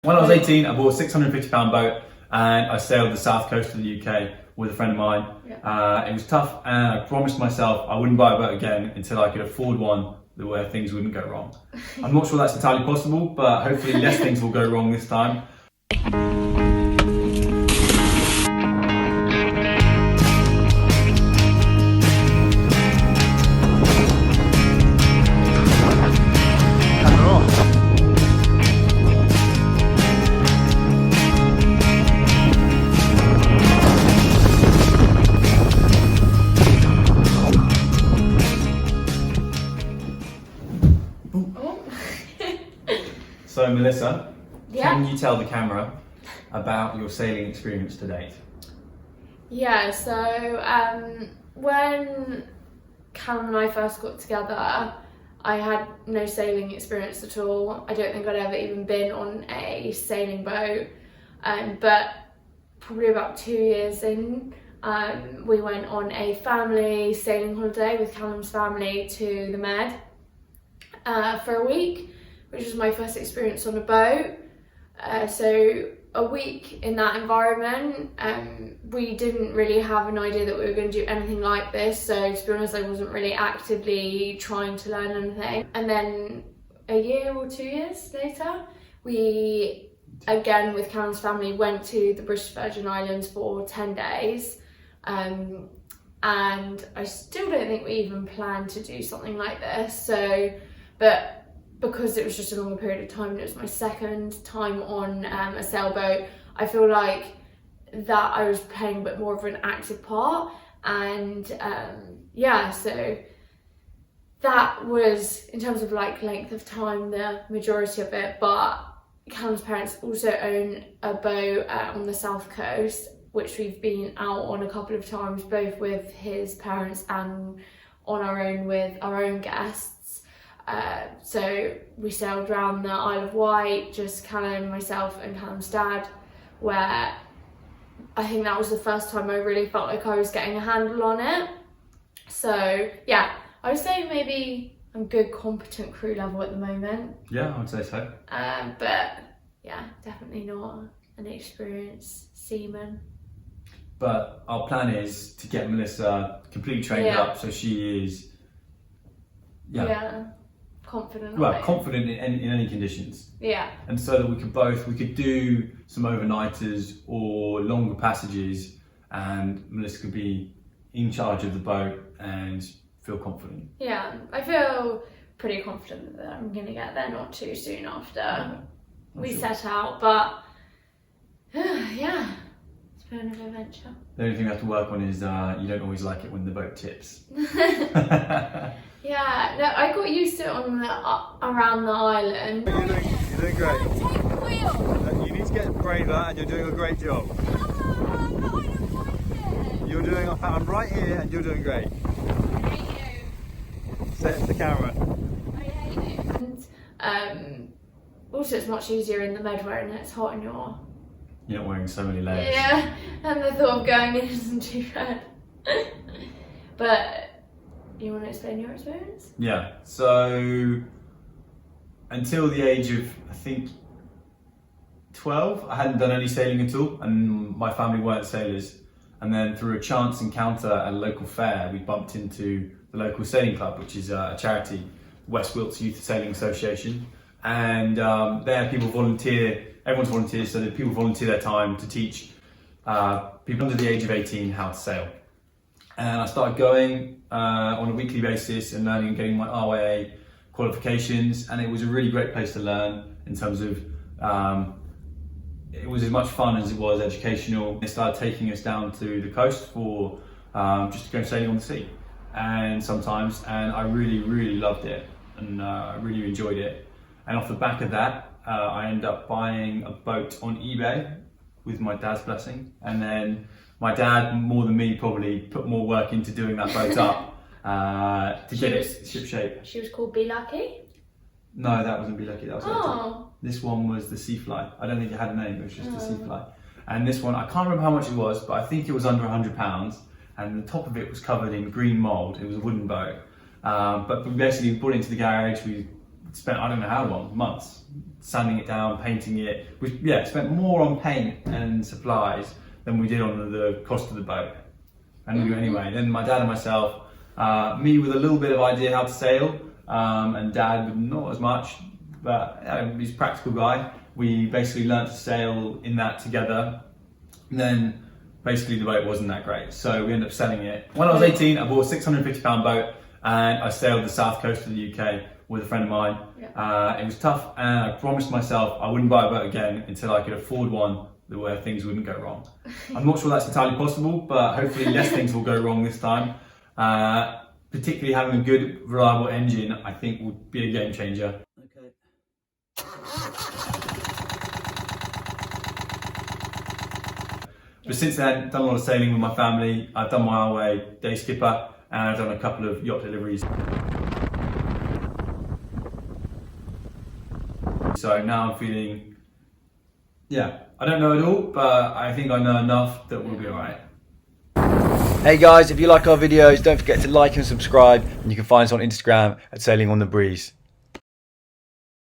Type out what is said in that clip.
When I was 18, I bought a £650 boat and I sailed the south coast of the UK with a friend of mine. Yeah. It was tough, and I promised myself I wouldn't buy a boat again until I could afford one where things wouldn't go wrong. I'm not sure that's entirely possible, but hopefully less things will go wrong this time. So Melissa, can you tell the camera about your sailing experience to date? Yeah, so when Callum and I first got together, I had no sailing experience at all. I don't think I'd ever even been on a sailing boat, but probably about 2 years in, we went on a family sailing holiday with Callum's family to the Med for a week, which was my first experience on a boat. So a week in that environment, we didn't really have an idea that we were going to do anything like this. So to be honest, I wasn't really actively trying to learn anything. And then a year or 2 years later, we, again with Callum's family, went to the British Virgin Islands for 10 days. And I still don't think we even planned to do something like this. So, but because it was just a longer period of time and it was my second time on a sailboat, I feel like that I was playing a bit more of an active part. And yeah, so that was, in terms of like length of time, the majority of it. But Callum's parents also own a boat on the south coast, which we've been out on a couple of times, both with his parents and on our own with our own guests. So we sailed around the Isle of Wight, just Callum, myself and Callum's dad, where I think that was the first time I really felt like I was getting a handle on it. So yeah, I would say maybe I'm good competent crew level at the moment. Yeah, I would say so. But yeah, definitely not an experienced seaman. But our plan is to get Melissa completely trained up, so she is confident. Well, confident in any conditions. Yeah. And so that we could do some overnighters or longer passages, and Melissa could be in charge of the boat and feel confident. Yeah, I feel pretty confident that I'm going to get there not too soon after we set out, but yeah, it's been an adventure. The only thing we have to work on is you don't always like it when the boat tips. Yeah, no, I got used to it on around the island. You're doing great. Take the wheel. You need to get braver, and you're doing a great job. You're doing. I'm right here, and you're doing great. I hate you. Say it to the camera. I hate you. And also, it's much easier in the Med when it's hot and You're not wearing so many layers. Yeah, and the thought of going in isn't too bad. But you want to explain your experience? Yeah, so until the age of, I think, 12, I hadn't done any sailing at all, and my family weren't sailors. And then through a chance encounter at a local fair, we bumped into the local sailing club, which is a charity, West Wilts Youth Sailing Association. And there people volunteer, everyone's volunteers, so that people volunteer their time to teach people under the age of 18 how to sail. And I started going on a weekly basis and learning and getting my RYA qualifications, and it was a really great place to learn in terms of it was as much fun as it was educational. They started taking us down to the coast for just to go sailing on the sea, and I really loved it, and I really enjoyed it. And off the back of that, I ended up buying a boat on eBay with my dad's blessing, and then my dad, more than me, probably put more work into doing that boat up to get it ship shape. She was called Be Lucky? No, that wasn't Be Lucky, that was later. This one was the Seafly. I don't think it had a name, it was just the Seafly. And this one, I can't remember how much it was, but I think it was under £100, and the top of it was covered in green mould. It was a wooden boat. But we basically brought it into the garage, we spent, I don't know how long, months, sanding it down, painting it. We spent more on paint and supplies than we did on the cost of the boat. And anyway, then my dad and myself, me with a little bit of idea how to sail, and dad with not as much, but he's a practical guy. We basically learned to sail in that together. And then basically the boat wasn't that great, so we ended up selling it. When I was 18, I bought a £650 boat and I sailed the south coast of the UK with a friend of mine. It was tough, and I promised myself I wouldn't buy a boat again until I could afford one where things wouldn't go wrong. I'm not sure that's entirely possible, but hopefully less things will go wrong this time. Particularly having a good, reliable engine, I think would be a game changer. Okay. But since then, I've done a lot of sailing with my family. I've done my way day skipper, and I've done a couple of yacht deliveries. So now I'm feeling, I don't know it all, but I think I know enough that we'll be alright. Hey guys, if you like our videos, don't forget to like and subscribe, and you can find us on Instagram at Sailing on the Breeze.